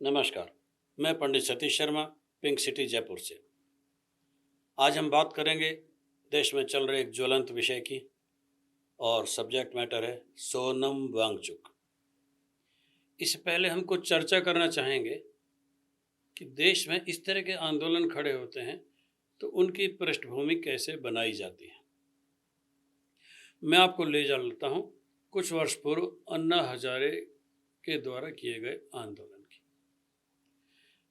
नमस्कार, मैं Pandit Satish Sharma, pink city Jaipur से। आज हम बात करेंगे देश में चल रहे एक ज्वलंत विषय की, और सब्जेक्ट मैटर है सोनम वांगचुक। इससे पहले हम कुछ चर्चा करना चाहेंगे कि देश में इस तरह के आंदोलन खड़े होते हैं तो उनकी पृष्ठभूमि कैसे बनाई जाती है। मैं आपको ले चलता हूँ कुछ वर्ष पूर्व अन्ना हजारे के द्वारा किए गए आंदोलन की।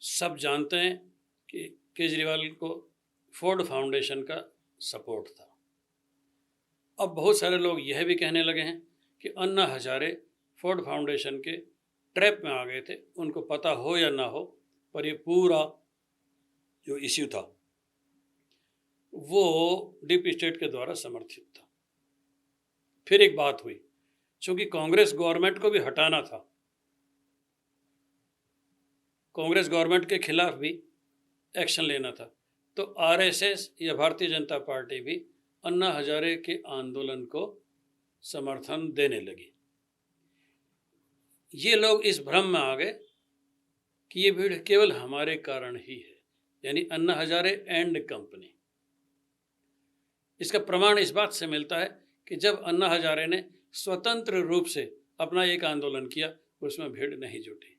सब जानते हैं कि केजरीवाल को फोर्ड फाउंडेशन का सपोर्ट था। अब बहुत सारे लोग यह भी कहने लगे हैं कि अन्ना हजारे फोर्ड फाउंडेशन के ट्रैप में आ गए थे, उनको पता हो या ना हो, पर ये पूरा जो इश्यू था वो डीप स्टेट के द्वारा समर्थित था। फिर एक बात हुई, क्योंकि कांग्रेस गवर्नमेंट को भी हटाना था, कांग्रेस गवर्नमेंट के खिलाफ भी एक्शन लेना था, तो आरएसएस या भारतीय जनता पार्टी भी अन्ना हजारे के आंदोलन को समर्थन देने लगी। ये लोग इस भ्रम में आ गए कि ये भीड़ केवल हमारे कारण ही है, यानी अन्ना हजारे एंड कंपनी। इसका प्रमाण इस बात से मिलता है कि जब अन्ना हजारे ने स्वतंत्र रूप से अपना एक आंदोलन किया, उसमें भीड़ नहीं जुटी।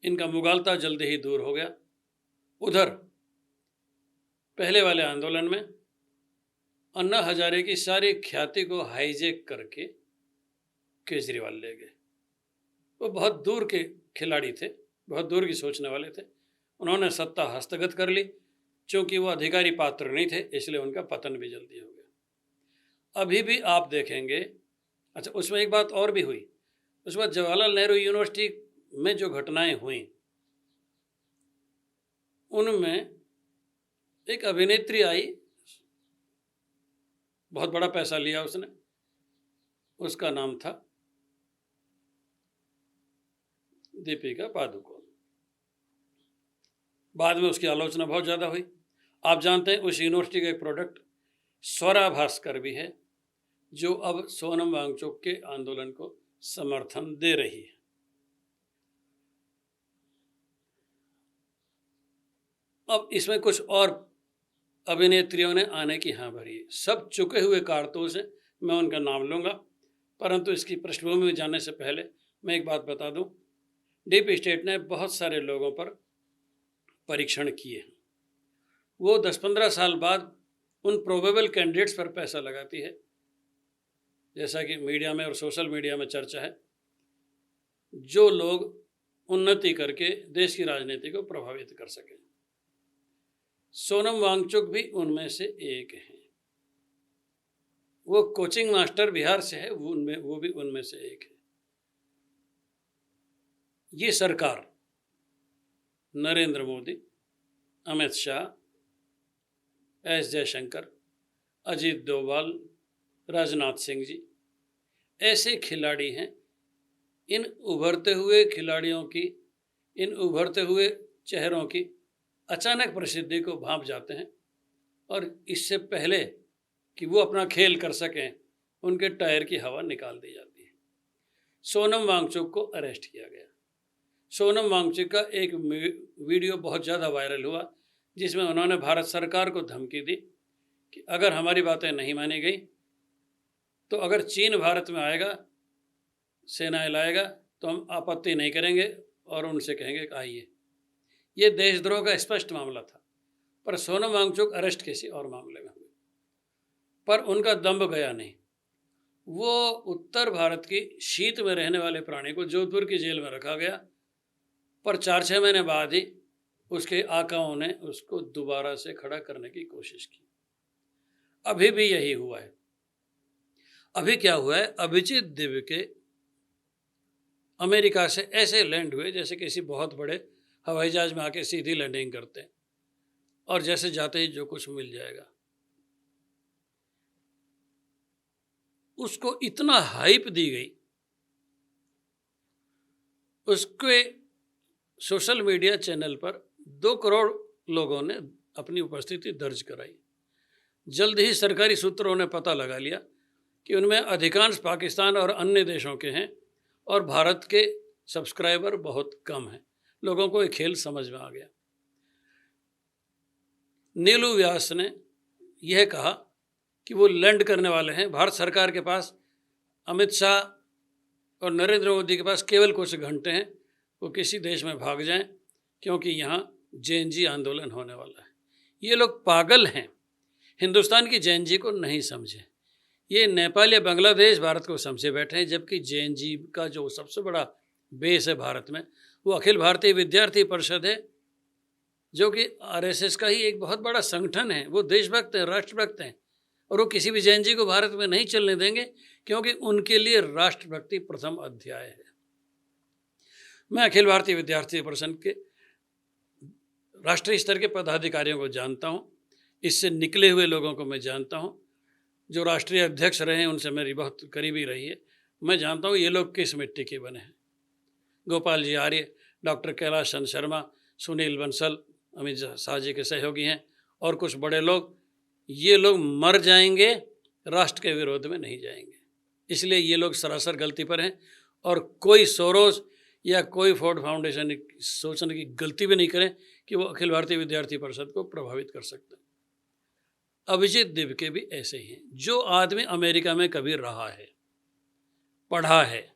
इनका मुगालता जल्दी ही दूर हो गया। उधर पहले वाले आंदोलन में अन्ना हजारे की सारी ख्याति को हाईजैक करके केजरीवाल ले गए। वो बहुत दूर के खिलाड़ी थे, बहुत दूर की सोचने वाले थे। उन्होंने सत्ता हस्तगत कर ली। चूँकि वो अधिकारी पात्र नहीं थे, इसलिए उनका पतन भी जल्दी हो गया। अभी भी आप देखेंगे, अच्छा उसमें एक बात और भी हुई। उसके बाद जवाहरलाल नेहरू यूनिवर्सिटी में जो घटनाएं हुई, उनमें एक अभिनेत्री आई, बहुत बड़ा पैसा लिया उसने, उसका नाम था दीपिका पादुकोण। बाद में उसकी आलोचना बहुत ज़्यादा हुई। आप जानते हैं उस यूनिवर्सिटी का एक प्रोडक्ट स्वरा भास्कर भी है, जो अब सोनम वांगचुक के आंदोलन को समर्थन दे रही है। अब इसमें कुछ और अभिनेत्रियों ने आने की हाँ भरी है। सब चुके हुए कारतूस हैं, मैं उनका नाम लूँगा, परंतु इसकी पृष्ठभूमि में जाने से पहले मैं एक बात बता दूं। डीप स्टेट ने बहुत सारे लोगों पर परीक्षण किए हैं। वो 10-15 साल बाद उन प्रोबेबल कैंडिडेट्स पर पैसा लगाती है, जैसा कि मीडिया में और सोशल मीडिया में चर्चा है, जो लोग उन्नति करके देश की राजनीति को प्रभावित कर सकें। सोनम वांगचुक भी उनमें से एक है। वो कोचिंग मास्टर बिहार से है, वो भी उनमें से एक है। ये सरकार नरेंद्र मोदी, अमित शाह, एस जयशंकर, अजीत डोभाल, राजनाथ सिंह जी ऐसे खिलाड़ी हैं। इन उभरते हुए खिलाड़ियों की, इन उभरते हुए चेहरों की अचानक प्रसिद्धि को भांप जाते हैं, और इससे पहले कि वो अपना खेल कर सकें, उनके टायर की हवा निकाल दी जाती है। सोनम वांगचुक को अरेस्ट किया गया। सोनम वांगचुक का एक वीडियो बहुत ज़्यादा वायरल हुआ, जिसमें उन्होंने भारत सरकार को धमकी दी कि अगर हमारी बातें नहीं मानी गई तो अगर चीन भारत में आएगा, सेनाएं लाएगा, तो हम आपत्ति नहीं करेंगे और उनसे कहेंगे कि आइए। ये देशद्रोह का स्पष्ट मामला था। पर सोनम वांगचुक अरेस्ट किसी और मामले में हुए, पर उनका दम्भ गया नहीं। वो उत्तर भारत की शीत में रहने वाले प्राणी को जोधपुर की जेल में रखा गया, पर 4-6 महीने बाद ही उसके आकाओं ने उसको दोबारा से खड़ा करने की कोशिश की। अभी भी यही हुआ है। अभी क्या हुआ है, अभिजीत दिव्य के अमेरिका से ऐसे लैंड हुए जैसे किसी बहुत बड़े हवाई जहाज में आके सीधी लैंडिंग करते हैं, और जैसे जाते ही जो कुछ मिल जाएगा। उसको इतना हाइप दी गई, उसके सोशल मीडिया चैनल पर 2 करोड़ लोगों ने अपनी उपस्थिति दर्ज कराई। जल्द ही सरकारी सूत्रों ने पता लगा लिया कि उनमें अधिकांश पाकिस्तान और अन्य देशों के हैं और भारत के सब्सक्राइबर बहुत कम हैं। लोगों को ये खेल समझ में आ गया। नीलू व्यास ने यह कहा कि वो लैंड करने वाले हैं। भारत सरकार के पास, अमित शाह और नरेंद्र मोदी के पास केवल कुछ घंटे हैं, वो किसी देश में भाग जाएं, क्योंकि यहाँ जेएनजी आंदोलन होने वाला है। ये लोग पागल हैं, हिंदुस्तान की जेएनजी को नहीं समझे। ये नेपाल या बांग्लादेश भारत को समझे बैठे हैं, जबकि जेएनजी का जो सबसे बड़ा बेस है भारत में, वो अखिल भारतीय विद्यार्थी परिषद है, जो कि आरएसएस का ही एक बहुत बड़ा संगठन है। वो देशभक्त हैं, राष्ट्रभक्त हैं, और वो किसी भी जेएनजी को भारत में नहीं चलने देंगे, क्योंकि उनके लिए राष्ट्रभक्ति प्रथम अध्याय है। मैं अखिल भारतीय विद्यार्थी परिषद के राष्ट्रीय स्तर के पदाधिकारियों को जानता हूँ, इससे निकले हुए लोगों को मैं जानता हूँ, जो राष्ट्रीय अध्यक्ष रहे हैं उनसे मेरी बहुत करीबी रही है। मैं जानता हूँ ये लोग किस मिट्टी के बने हैं। गोपाल जी आर्य, डॉक्टर कैलाश चंद्र शर्मा, सुनील बंसल अमित शाह जी के सहयोगी हैं, और कुछ बड़े लोग। ये लोग मर जाएंगे, राष्ट्र के विरोध में नहीं जाएंगे। इसलिए ये लोग सरासर गलती पर हैं, और कोई सोरोस या कोई फोर्ड फाउंडेशन सोचने की गलती भी नहीं करें कि वो अखिल भारतीय विद्यार्थी परिषद को प्रभावित कर सकते हैं। अभिजीत दिवके भी ऐसे ही हैं। जो आदमी अमेरिका में कभी रहा है, पढ़ा है,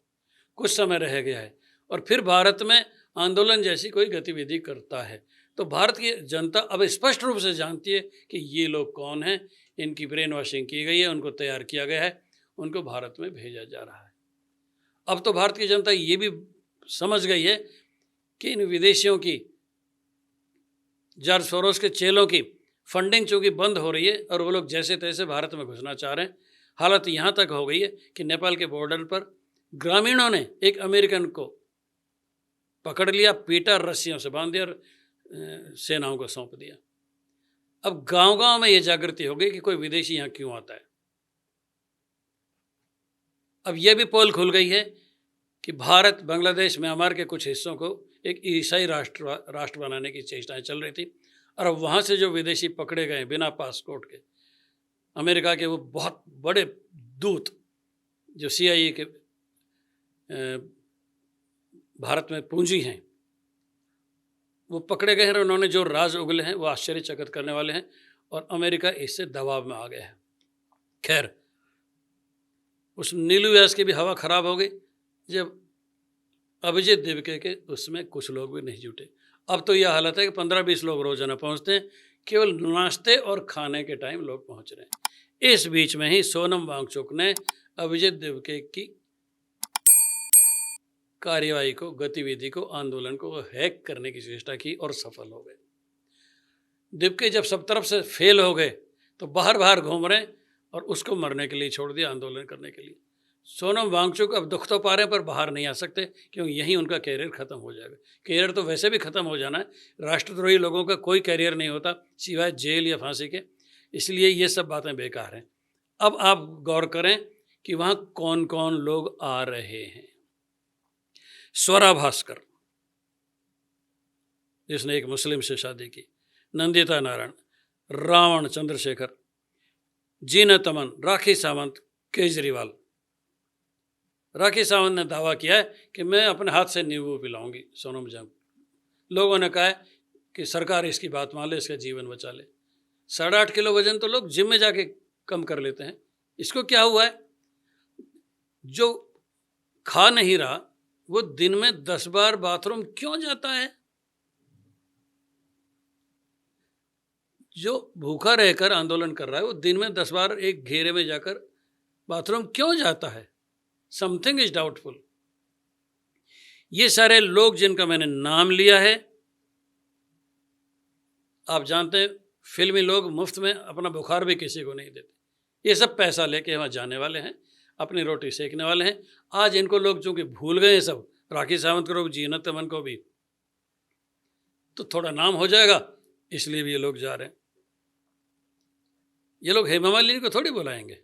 कुछ समय रह गया है, और फिर भारत में आंदोलन जैसी कोई गतिविधि करता है, तो भारत की जनता अब स्पष्ट रूप से जानती है कि ये लोग कौन हैं। इनकी ब्रेन वॉशिंग की गई है, उनको तैयार किया गया है, उनको भारत में भेजा जा रहा है। अब तो भारत की जनता ये भी समझ गई है कि इन विदेशियों की, जॉर्ज सोरोस के चेलों की फंडिंग चूँकि बंद हो रही है, और वो लोग जैसे तैसे भारत में घुसना चाह रहे हैं। हालत यहाँ तक हो गई है कि नेपाल के बॉर्डर पर ग्रामीणों ने एक अमेरिकन को पकड़ लिया, पीटा, रस्सियों से बांध दिया और सेनाओं को सौंप दिया। अब गांव-गांव में ये जागृति हो गई कि कोई विदेशी यहाँ क्यों आता है। अब यह भी पोल खुल गई है कि भारत, बांग्लादेश, म्यांमार के कुछ हिस्सों को एक ईसाई राष्ट्र बनाने की चेष्टाएं चल रही थी, और अब वहाँ से जो विदेशी पकड़े गए बिना पासपोर्ट के, अमेरिका के वो बहुत बड़े दूत जो CIA के भारत में पूंजी हैं, वो पकड़े गए हैं, और उन्होंने जो राज उगले हैं वो आश्चर्यचकित करने वाले हैं, और अमेरिका इससे दबाव में आ गया है। खैर, उस नीलू व्यास की भी हवा खराब हो गई जब अभिजीत दिवके के उसमें कुछ लोग भी नहीं जुटे। अब तो यह हालत है कि 15-20 लोग रोजाना पहुंचते हैं, केवल नाश्ते और खाने के टाइम लोग पहुंच रहे हैं। इस बीच में ही सोनम वांगचुक ने अभिजीत दिवके की कार्यवाही को, गतिविधि को, आंदोलन को हैक करने की चेष्टा की और सफल हो गए। दिवके जब सब तरफ से फेल हो गए तो बाहर बाहर घूम रहे हैं, और उसको मरने के लिए छोड़ दिया, आंदोलन करने के लिए। सोनम वांगचुक अब दुख तो पा रहे हैं पर बाहर नहीं आ सकते, क्योंकि यहीं उनका कैरियर ख़त्म हो जाएगा। कैरियर तो वैसे भी ख़त्म हो जाना है, राष्ट्रद्रोही लोगों का कोई कैरियर नहीं होता सिवाय जेल या फांसी के, इसलिए ये सब बातें बेकार हैं। अब आप गौर करें कि वहाँ कौन कौन लोग आ रहे हैं। स्वरा भास्कर, जिसने एक मुस्लिम से शादी की, नंदिता नारायण, रावण चंद्रशेखर, जीनत अमन, राखी सावंत, केजरीवाल। राखी सावंत ने दावा किया है कि मैं अपने हाथ से नींबू पिलाऊंगी सोनम जंग। लोगों ने कहा है कि सरकार इसकी बात मान ले, इसका जीवन बचा ले। 8.5 किलो वजन तो लोग जिम में जाके कम कर लेते हैं। इसको क्या हुआ है? जो खा नहीं रहा वो दिन में 10 बार बाथरूम क्यों जाता है? जो भूखा रहकर आंदोलन कर रहा है वो दिन में 10 बार एक घेरे में जाकर बाथरूम क्यों जाता है? Something is doubtful. ये सारे लोग जिनका मैंने नाम लिया है, आप जानते हैं फिल्मी लोग मुफ्त में अपना बुखार भी किसी को नहीं देते। ये सब पैसा लेके वहाँ जाने वाले हैं, अपनी रोटी सेकने वाले हैं। आज इनको लोग चूंकि भूल गए हैं सब, राखी सावंत को, जीनत अमन को भी, तो थोड़ा नाम हो जाएगा, इसलिए भी ये लोग जा रहे हैं। ये लोग हेमा मालिनी को थोड़ी बुलाएंगे,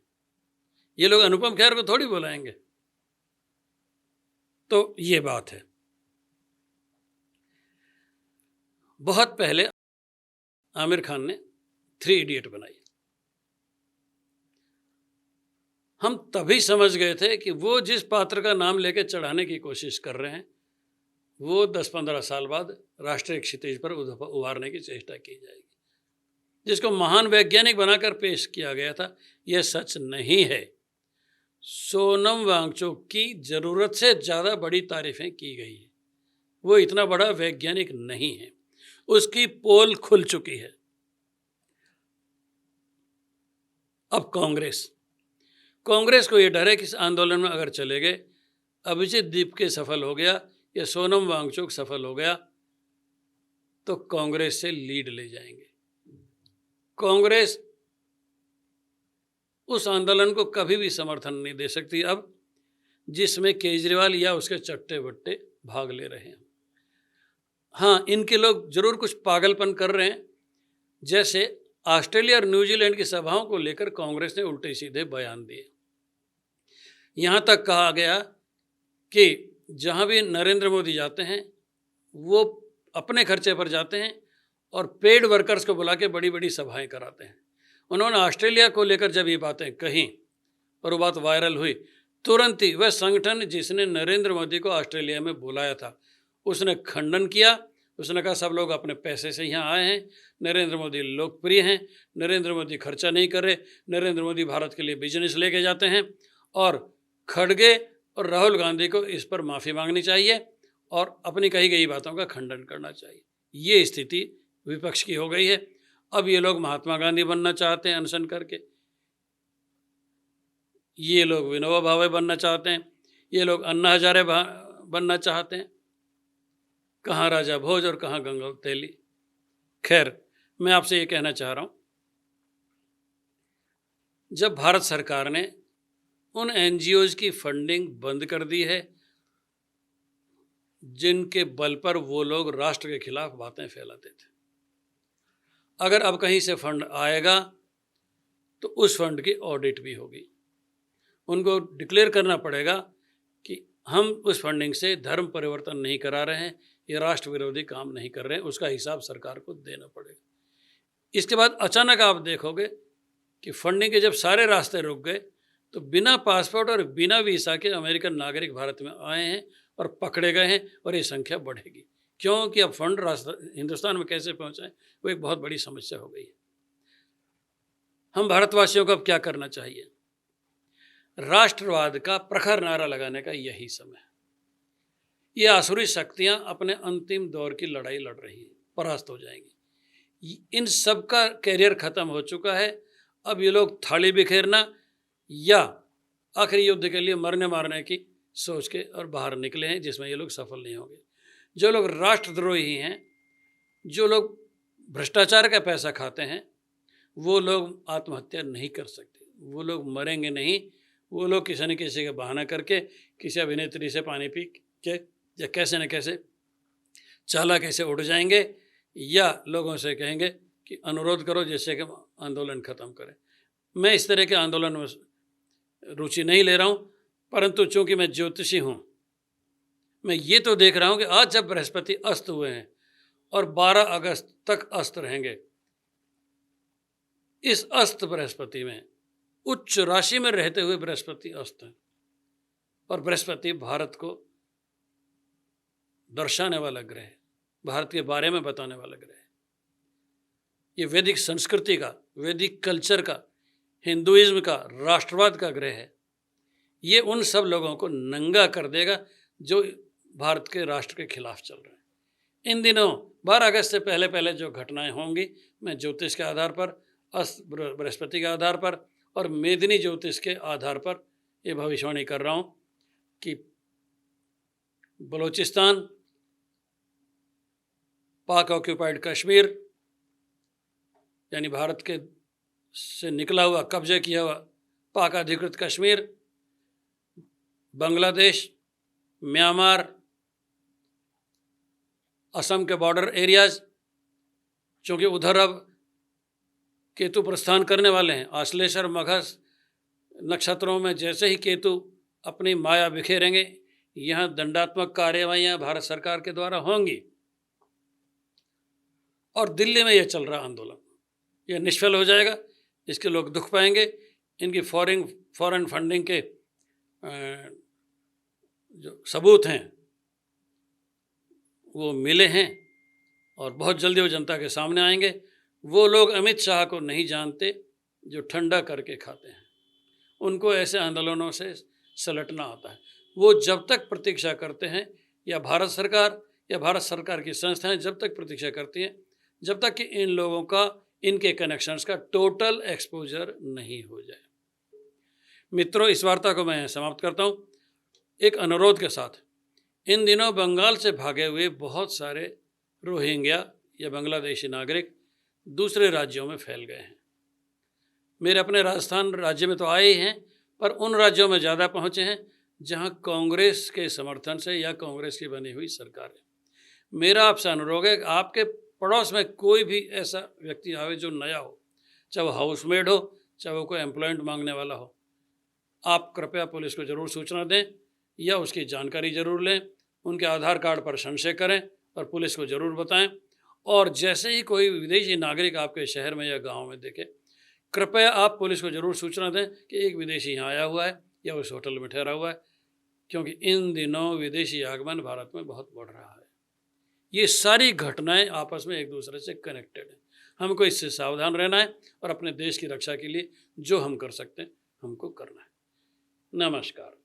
ये लोग अनुपम खेर को थोड़ी बुलाएंगे। तो ये बात है। बहुत पहले आमिर खान ने 3 इडियट बनाई। हम तभी समझ गए थे कि वो जिस पात्र का नाम लेके चढ़ाने की कोशिश कर रहे हैं वो 10-15 साल बाद राष्ट्रीय क्षितिज पर उभारने की चेष्टा की जाएगी। जिसको महान वैज्ञानिक बनाकर पेश किया गया था, यह सच नहीं है। सोनम वांगचुक की जरूरत से ज़्यादा बड़ी तारीफें की गई है। वो इतना बड़ा वैज्ञानिक नहीं है, उसकी पोल खुल चुकी है। अब कांग्रेस को ये डर है कि इस आंदोलन में अगर चले गए, अभिजीत दीपके सफल हो गया या सोनम वांगचुक सफल हो गया तो कांग्रेस से लीड ले जाएंगे। कांग्रेस उस आंदोलन को कभी भी समर्थन नहीं दे सकती अब, जिसमें केजरीवाल या उसके चट्टे बट्टे भाग ले रहे हैं। हाँ, इनके लोग जरूर कुछ पागलपन कर रहे हैं, जैसे ऑस्ट्रेलिया और न्यूजीलैंड की सभाओं को लेकर कांग्रेस ने उल्टे सीधे बयान दिए। यहाँ तक कहा गया कि जहाँ भी नरेंद्र मोदी जाते हैं वो अपने खर्चे पर जाते हैं और पेड वर्कर्स को बुला के बड़ी बड़ी सभाएं कराते हैं। उन्होंने ऑस्ट्रेलिया को लेकर जब ये बातें कहीं और वो बात वायरल हुई, तुरंत ही वह संगठन जिसने नरेंद्र मोदी को ऑस्ट्रेलिया में बुलाया था उसने खंडन किया। उसने कहा सब लोग अपने पैसे से यहाँ आए हैं, नरेंद्र मोदी लोकप्रिय हैं, नरेंद्र मोदी खर्चा नहीं कर रहे, नरेंद्र मोदी भारत के लिए बिजनेस लेके जाते हैं और खड़गे और राहुल गांधी को इस पर माफ़ी मांगनी चाहिए और अपनी कही गई बातों का खंडन करना चाहिए। ये स्थिति विपक्ष की हो गई है। अब ये लोग महात्मा गांधी बनना चाहते हैं अनशन करके, ये लोग विनोबा भावे बनना चाहते हैं, ये लोग अन्ना हजारे बनना चाहते हैं। कहाँ राजा भोज और कहाँ गंगा तेली। खैर, मैं आपसे ये कहना चाह रहा हूँ, जब भारत सरकार ने उन एनजीओज की फंडिंग बंद कर दी है जिनके बल पर वो लोग राष्ट्र के खिलाफ बातें फैलाते थे, अगर अब कहीं से फंड आएगा तो उस फंड की ऑडिट भी होगी। उनको डिक्लेयर करना पड़ेगा कि हम उस फंडिंग से धर्म परिवर्तन नहीं करा रहे हैं, ये राष्ट्र विरोधी काम नहीं कर रहे हैं, उसका हिसाब सरकार को देना पड़ेगा। इसके बाद अचानक आप देखोगे कि फंडिंग के जब सारे रास्ते रुक गए तो बिना पासपोर्ट और बिना वीज़ा के अमेरिकन नागरिक भारत में आए हैं और पकड़े गए हैं और ये संख्या बढ़ेगी, क्योंकि अब फंड हिंदुस्तान में कैसे पहुंचाएं वो एक बहुत बड़ी समस्या हो गई है। हम भारतवासियों को अब क्या करना चाहिए? राष्ट्रवाद का प्रखर नारा लगाने का यही समय है। ये आसुरी शक्तियां अपने अंतिम दौर की लड़ाई लड़ रही हैं, परास्त हो जाएंगी। इन सब का कैरियर खत्म हो चुका है। अब ये लोग थाली बिखेरना या आखिरी युद्ध के लिए मरने मारने की सोच के और बाहर निकले हैं, जिसमें ये लोग सफल नहीं होंगे। जो लोग राष्ट्रद्रोही हैं, जो लोग भ्रष्टाचार का पैसा खाते हैं, वो लोग आत्महत्या नहीं कर सकते, वो लोग मरेंगे नहीं। वो लोग किसी न किसी का बहाना करके किसी अभिनेत्री से पानी पी के या कैसे न कैसे चाला कैसे उड़ जाएंगे या लोगों से कहेंगे कि अनुरोध करो जिससे कि आंदोलन ख़त्म करें। मैं इस तरह के आंदोलन में रुचि नहीं ले रहा हूँ, परंतु चूँकि मैं ज्योतिषी हूँ, मैं ये तो देख रहा हूँ कि आज जब बृहस्पति अस्त हुए हैं और 12 अगस्त तक अस्त रहेंगे, इस अस्त बृहस्पति में उच्च राशि में रहते हुए बृहस्पति अस्त है और बृहस्पति भारत को दर्शाने वाला ग्रह है, भारत के बारे में बताने वाला ग्रह है। ये वैदिक संस्कृति का, वैदिक कल्चर का, हिंदुइज्म का, राष्ट्रवाद का ग्रह है। ये उन सब लोगों को नंगा कर देगा जो भारत के राष्ट्र के खिलाफ चल रहे हैं। इन दिनों 12 अगस्त से पहले पहले जो घटनाएं होंगी, मैं ज्योतिष के आधार पर, अस्त बृहस्पति के आधार पर और मेदिनी ज्योतिष के आधार पर ये भविष्यवाणी कर रहा हूँ कि बलूचिस्तान, पाक ऑक्यूपाइड कश्मीर यानी भारत के से निकला हुआ, कब्जे किया हुआ पाक अधिकृत कश्मीर, बांग्लादेश, म्यांमार, असम के बॉर्डर एरियाज, चूँकि उधर अब केतु प्रस्थान करने वाले हैं, आश्लेषर मघस नक्षत्रों में जैसे ही केतु अपनी माया बिखेरेंगे, यहाँ दंडात्मक कार्यवाहियाँ भारत सरकार के द्वारा होंगी। और दिल्ली में यह चल रहा आंदोलन यह निष्फल हो जाएगा, इसके लोग दुख पाएंगे, इनकी फॉरेन फंडिंग के जो सबूत हैं वो मिले हैं और बहुत जल्दी वो जनता के सामने आएंगे। वो लोग अमित शाह को नहीं जानते जो ठंडा करके खाते हैं। उनको ऐसे आंदोलनों से सलटना आता है। वो जब तक प्रतीक्षा करते हैं या भारत सरकार की संस्थाएं जब तक प्रतीक्षा करती हैं जब तक कि इन लोगों का इनके कनेक्शंस का टोटल एक्सपोजर नहीं हो जाए। मित्रों, इस वार्ता को मैं समाप्त करता हूँ एक अनुरोध के साथ। इन दिनों बंगाल से भागे हुए बहुत सारे रोहिंग्या या बांग्लादेशी नागरिक दूसरे राज्यों में फैल गए हैं। मेरे अपने राजस्थान राज्य में तो आए ही हैं, पर उन राज्यों में ज़्यादा पहुँचे हैं जहाँ कांग्रेस के समर्थन से या कांग्रेस की बनी हुई सरकार है। मेरा आपसे अनुरोध है कि आपके पड़ोस में कोई भी ऐसा व्यक्ति आवे जो नया हो, चाहे वो हाउसमेड हो, चाहे वो कोई एम्प्लॉयमेंट मांगने वाला हो, आप कृपया पुलिस को ज़रूर सूचना दें या उसकी जानकारी ज़रूर लें। उनके आधार कार्ड पर संशय करें और पुलिस को ज़रूर बताएं। और जैसे ही कोई विदेशी नागरिक आपके शहर में या गांव में दिखे, कृपया आप पुलिस को ज़रूर सूचना दें कि एक विदेशी यहाँ आया हुआ है या उस होटल में ठहरा हुआ है, क्योंकि इन दिनों विदेशी आगमन भारत में बहुत बढ़ रहा है। ये सारी घटनाएं आपस में एक दूसरे से कनेक्टेड हैं। हमको इससे सावधान रहना है और अपने देश की रक्षा के लिए जो हम कर सकते हैं हमको करना है। नमस्कार।